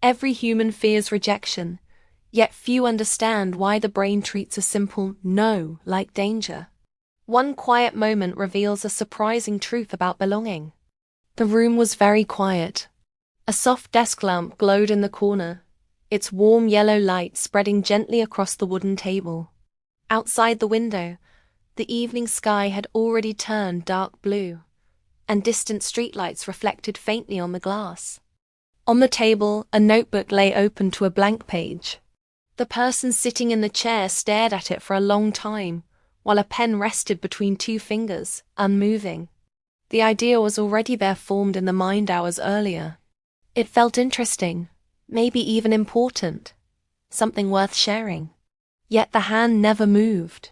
Every human fears rejection, yet few understand why the brain treats a simple no like danger. One quiet moment reveals a surprising truth about belonging. The room was very quiet. A soft desk lamp glowed in the corner, its warm yellow light spreading gently across the wooden table. Outside the window, the evening sky had already turned dark blue, and distant streetlights reflected faintly on the glass. On the table, a notebook lay open to a blank page. The person sitting in the chair stared at it for a long time, while a pen rested between two fingers, unmoving. The idea was already there, formed in the mind hours earlier. It felt interesting, maybe even important, something worth sharing. Yet the hand never moved.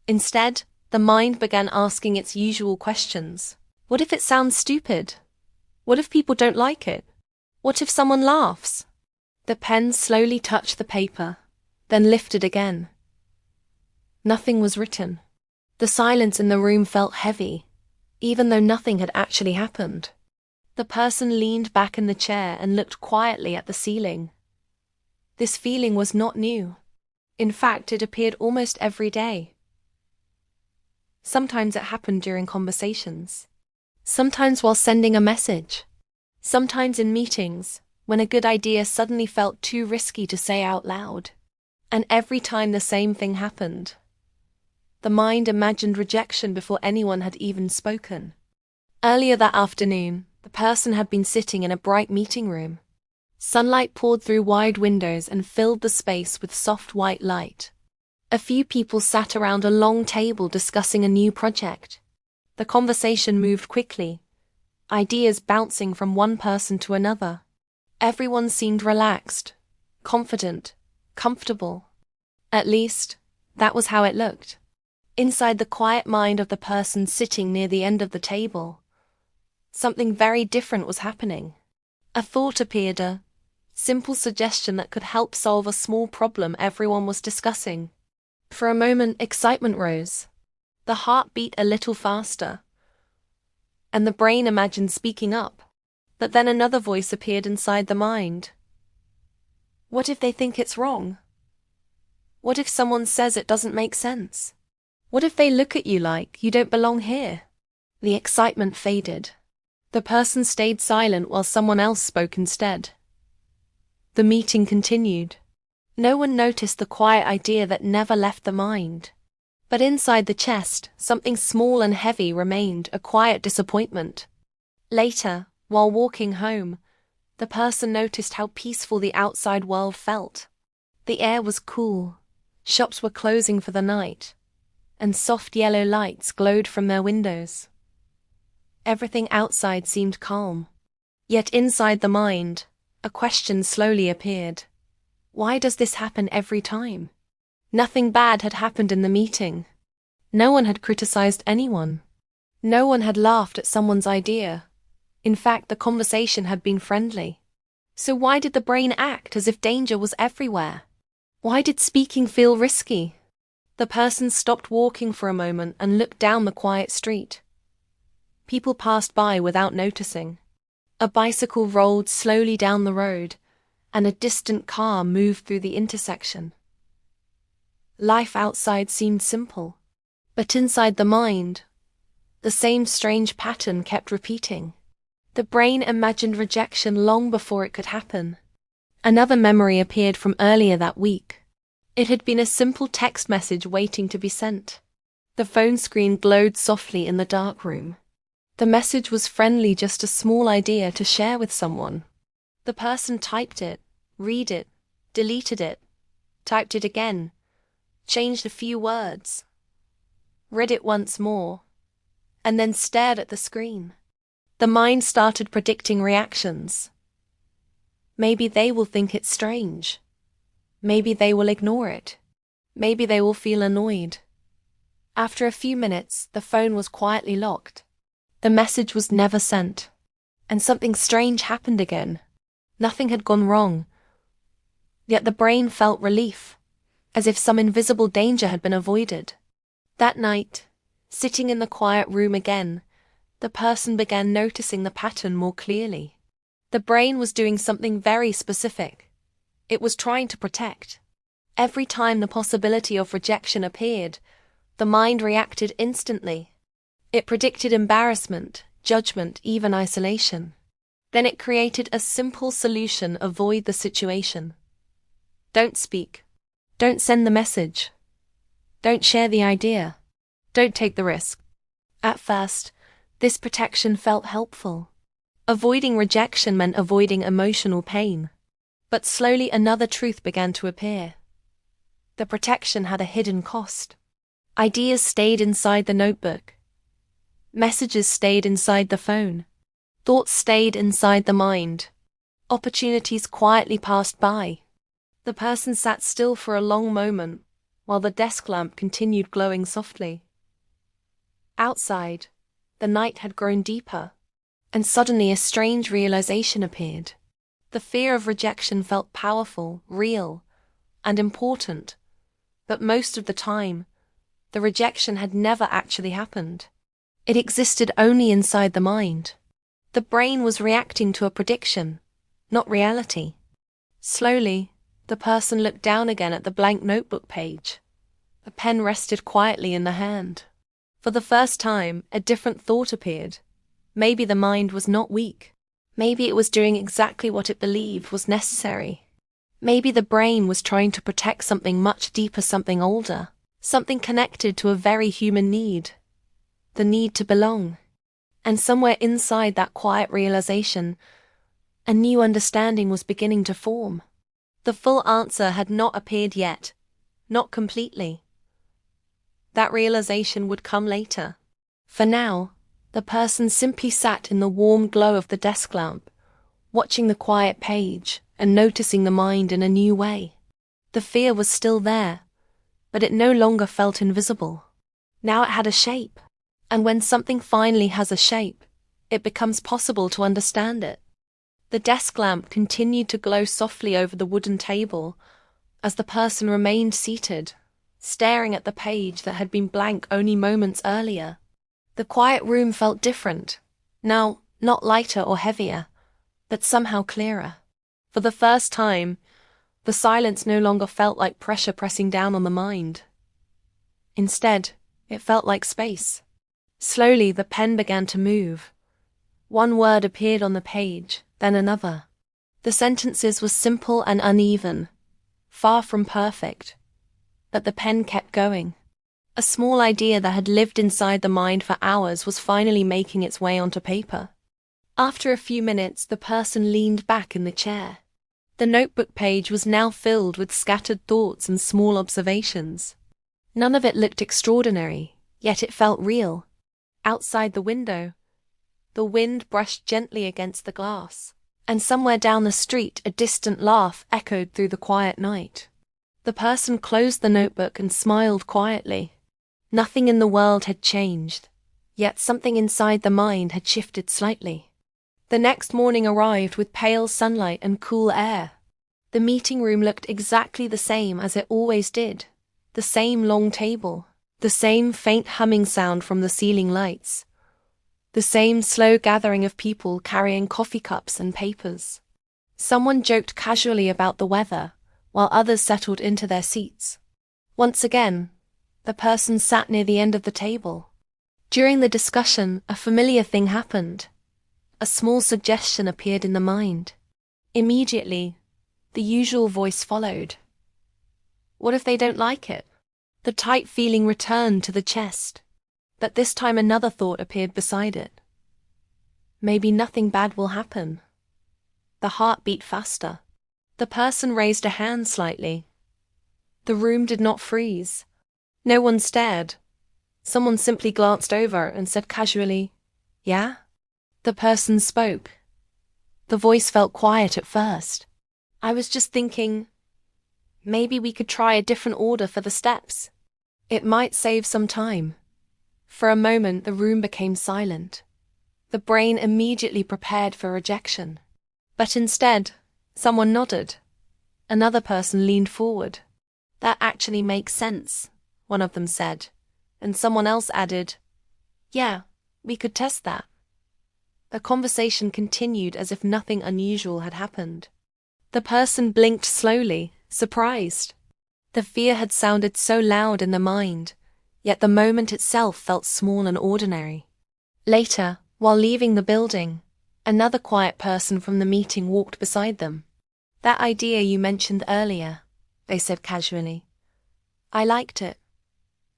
Instead, the mind began asking its usual questions. What if it sounds stupid? What if people don't like it? What if someone laughs? The pen slowly touched the paper, then lifted again. Nothing was written. The silence in the room felt heavy, even though nothing had actually happened. The person leaned back in the chair and looked quietly at the ceiling. This feeling was not new. In fact, it appeared almost every day. Sometimes it happened during conversations. Sometimes while sending a message. Sometimes in meetings, when a good idea suddenly felt too risky to say out loud. And every time the same thing happened. The mind imagined rejection before anyone had even spoken. Earlier that afternoon, the person had been sitting in a bright meeting room. Sunlight poured through wide windows and filled the space with soft white light. A few people sat around a long table discussing a new project. The conversation moved quickly, ideas bouncing from one person to another. Everyone seemed relaxed, confident, comfortable. At least, that was how it looked. Inside the quiet mind of the person sitting near the end of the table, something very different was happening. A thought appeared, a simple suggestion that could help solve a small problem everyone was discussing. For a moment, excitement rose. The heart beat a little faster, and the brain imagined speaking up. But then another voice appeared inside the mind. What if they think it's wrong? What if someone says it doesn't make sense? What if they look at you like you don't belong here? The excitement faded. The person stayed silent while someone else spoke instead. The meeting continued. No one noticed the quiet idea that never left the mind. But inside the chest, something small and heavy remained, a quiet disappointment. Later, while walking home, the person noticed how peaceful the outside world felt. The air was cool, shops were closing for the night, and soft yellow lights glowed from their windows. Everything outside seemed calm. Yet inside the mind, a question slowly appeared. Why does this happen every time? Nothing bad had happened in the meeting. No one had criticized anyone. No one had laughed at someone's idea. In fact, the conversation had been friendly. So why did the brain act as if danger was everywhere? Why did speaking feel risky? The person stopped walking for a moment and looked down the quiet street. People passed by without noticing. A bicycle rolled slowly down the road, and a distant car moved through the intersection. Life outside seemed simple, but inside the mind, the same strange pattern kept repeating. The brain imagined rejection long before it could happen. Another memory appeared from earlier that week. It had been a simple text message waiting to be sent. The phone screen glowed softly in the dark room. The message was friendly, just a small idea to share with someone. The person typed it, read it, deleted it, typed it again, changed a few words, read it once more, and then stared at the screen. The mind started predicting reactions. Maybe they will think it's strange. Maybe they will ignore it. Maybe they will feel annoyed. After a few minutes, the phone was quietly locked. The message was never sent. And something strange happened again. Nothing had gone wrong. Yet the brain felt relief, as if some invisible danger had been avoided. That night, sitting in the quiet room again, the person began noticing the pattern more clearly. The brain was doing something very specific. It was trying to protect. Every time the possibility of rejection appeared, the mind reacted instantly. It predicted embarrassment, judgment, even isolation. Then it created a simple solution: avoid the situation. Don't speak. Don't send the message. Don't share the idea. Don't take the risk. At first, this protection felt helpful. Avoiding rejection meant avoiding emotional pain. But slowly another truth began to appear. The protection had a hidden cost. Ideas stayed inside the notebook. Messages stayed inside the phone. Thoughts stayed inside the mind. Opportunities quietly passed by. The person sat still for a long moment, while the desk lamp continued glowing softly. Outside, the night had grown deeper, and suddenly a strange realization appeared. The fear of rejection felt powerful, real, and important, but most of the time, the rejection had never actually happened. It existed only inside the mind. The brain was reacting to a prediction, not reality. Slowly, the person looked down again at the blank notebook page. A pen rested quietly in the hand. For the first time, a different thought appeared. Maybe the mind was not weak. Maybe it was doing exactly what it believed was necessary. Maybe the brain was trying to protect something much deeper, something older, something connected to a very human need. The need to belong. And somewhere inside that quiet realization, a new understanding was beginning to form. The full answer had not appeared yet, not completely. That realization would come later. For now, the person simply sat in the warm glow of the desk lamp, watching the quiet page and noticing the mind in a new way. The fear was still there, but it no longer felt invisible. Now it had a shape. And when something finally has a shape, it becomes possible to understand it. The desk lamp continued to glow softly over the wooden table as the person remained seated, staring at the page that had been blank only moments earlier. The quiet room felt different, now not lighter or heavier, but somehow clearer. For the first time, the silence no longer felt like pressure pressing down on the mind. Instead, it felt like space. Slowly, the pen began to move. One word appeared on the page, then another. The sentences were simple and uneven, far from perfect, but the pen kept going. A small idea that had lived inside the mind for hours was finally making its way onto paper. After a few minutes, the person leaned back in the chair. The notebook page was now filled with scattered thoughts and small observations. None of it looked extraordinary, yet it felt real. Outside the window, the wind brushed gently against the glass, and somewhere down the street a distant laugh echoed through the quiet night. The person closed the notebook and smiled quietly. Nothing in the world had changed, yet something inside the mind had shifted slightly. The next morning arrived with pale sunlight and cool air. The meeting room looked exactly the same as it always did. The same long table. The same faint humming sound from the ceiling lights. The same slow gathering of people carrying coffee cups and papers. Someone joked casually about the weather, while others settled into their seats. Once again, the person sat near the end of the table. During the discussion, a familiar thing happened. A small suggestion appeared in the mind. Immediately, the usual voice followed. What if they don't like it? The tight feeling returned to the chest, but this time another thought appeared beside it. Maybe nothing bad will happen. The heart beat faster. The person raised a hand slightly. The room did not freeze. No one stared. Someone simply glanced over and said casually, "Yeah?" The person spoke. The voice felt quiet at first. "I was just thinking, maybe we could try a different order for the steps. It might save some time." For a moment, the room became silent. The brain immediately prepared for rejection. But instead, someone nodded. Another person leaned forward. "That actually makes sense," one of them said, and someone else added, "Yeah, we could test that." The conversation continued as if nothing unusual had happened. The person blinked slowly, surprised. The fear had sounded so loud in the mind, yet the moment itself felt small and ordinary. Later, while leaving the building, another quiet person from the meeting walked beside them. "That idea you mentioned earlier," they said casually. "I liked it."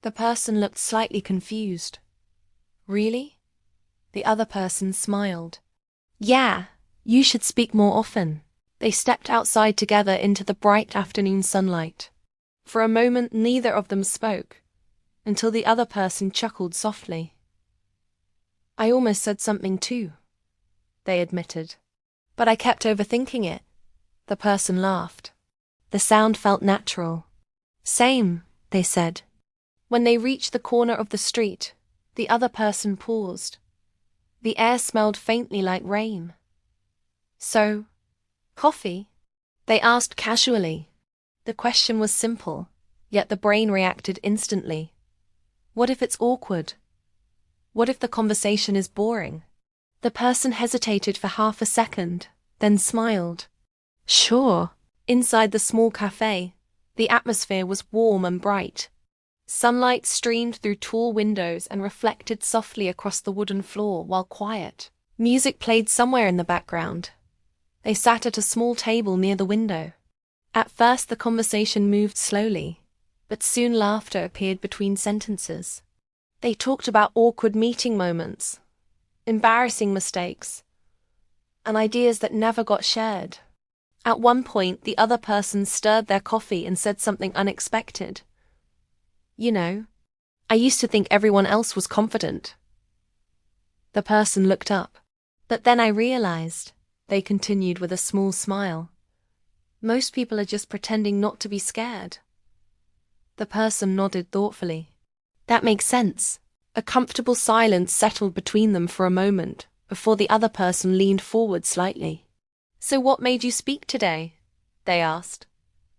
The person looked slightly confused. "Really?" The other person smiled. "Yeah, you should speak more often." They stepped outside together into the bright afternoon sunlight. For a moment neither of them spoke, until the other person chuckled softly. "I almost said something too," they admitted. "But I kept overthinking it." The person laughed. The sound felt natural. "Same," they said. When they reached the corner of the street, the other person paused. The air smelled faintly like rain. "So, coffee?" they asked casually. The question was simple, yet the brain reacted instantly. What if it's awkward? What if the conversation is boring? The person hesitated for half a second, then smiled. "Sure." Inside the small cafe, the atmosphere was warm and bright. Sunlight streamed through tall windows and reflected softly across the wooden floor while quiet. Music played somewhere in the background. They sat at a small table near the window. At first the conversation moved slowly, but soon laughter appeared between sentences. They talked about awkward meeting moments, embarrassing mistakes, and ideas that never got shared. At one point, the other person stirred their coffee and said something unexpected. "You know, I used to think everyone else was confident." The person looked up. "But then I realized," they continued with a small smile, "most people are just pretending not to be scared." The person nodded thoughtfully. "That makes sense." A comfortable silence settled between them for a moment, before the other person leaned forward slightly. "So what made you speak today?" they asked.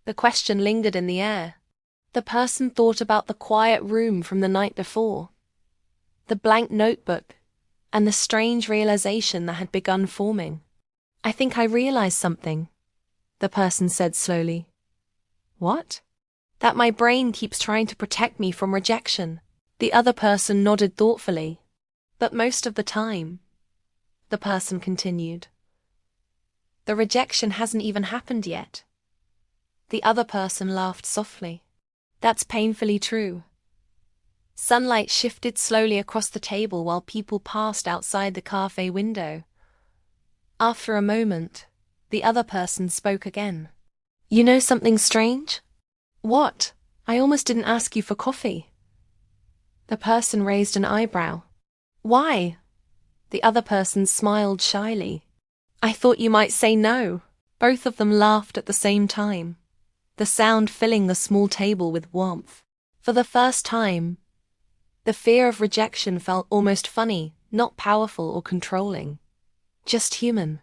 The question lingered in the air. The person thought about the quiet room from the night before, the blank notebook, and the strange realization that had begun forming. "I think I realized something," the person said slowly. "What?" "That my brain keeps trying to protect me from rejection." The other person nodded thoughtfully. "But most of the time," the person continued, "the rejection hasn't even happened yet." The other person laughed softly. "That's painfully true." Sunlight shifted slowly across the table while people passed outside the cafe window. After a moment, the other person spoke again. "You know something strange?" "What? I almost didn't ask you for coffee." The person raised an eyebrow. "Why?" The other person smiled shyly. "I thought you might say no." Both of them laughed at the same time, the sound filling the small table with warmth. For the first time, the fear of rejection felt almost funny, not powerful or controlling, just human.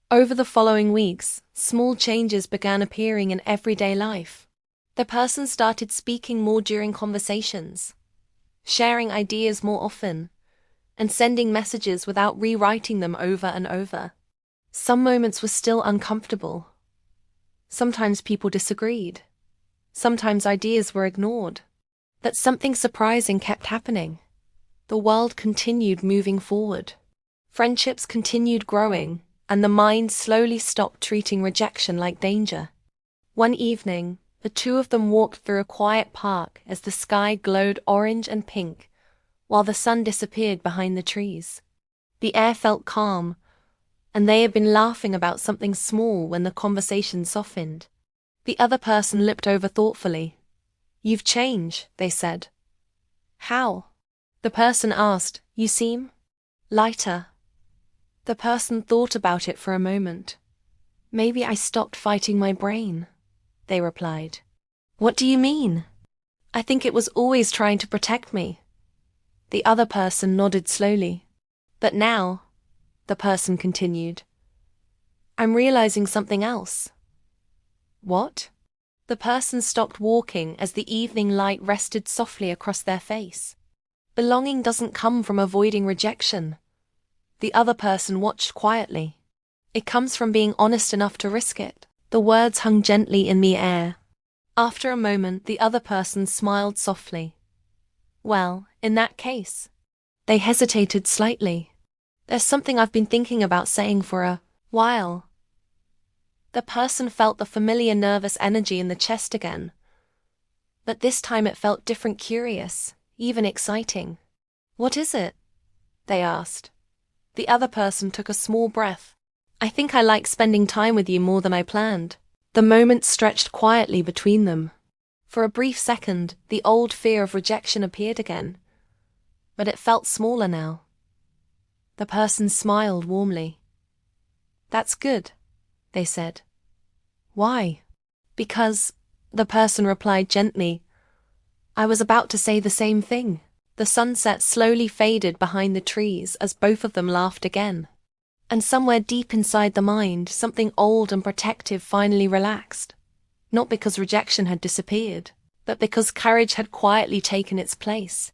Over the following weeks, small changes began appearing in everyday life. The person started speaking more during conversations, sharing ideas more often, and sending messages without rewriting them over and over. Some moments were still uncomfortable. Sometimes people disagreed. Sometimes ideas were ignored. But something surprising kept happening. The world continued moving forward. Friendships continued growing, and the mind slowly stopped treating rejection like danger. One evening, the two of them walked through a quiet park as the sky glowed orange and pink, while the sun disappeared behind the trees. The air felt calm, and they had been laughing about something small when the conversation softened. The other person looked over thoughtfully. "You've changed," they said. "How?" the person asked. "You seem lighter." The person thought about it for a moment. "Maybe I stopped fighting my brain," they replied. "What do you mean?" "I think it was always trying to protect me." The other person nodded slowly. "But now," the person continued, "I'm realizing something else." "What?" The person stopped walking as the evening light rested softly across their face. "Belonging doesn't come from avoiding rejection. The other person watched quietly. It comes from being honest enough to risk it. The words hung gently in the air. After a moment, the other person smiled softly. Well, in that case. They hesitated slightly. There's something I've been thinking about saying for a while. The person felt the familiar nervous energy in the chest again. But this time it felt different, curious, even exciting. What is it? They asked. The other person took a small breath. I think I like spending time with you more than I planned. The moment stretched quietly between them. For a brief second, the old fear of rejection appeared again. But it felt smaller now. The person smiled warmly. That's good, they said. Why? Because, the person replied gently, I was about to say the same thing. The sunset slowly faded behind the trees as both of them laughed again. And somewhere deep inside the mind, something old and protective finally relaxed. Not because rejection had disappeared, but because courage had quietly taken its place.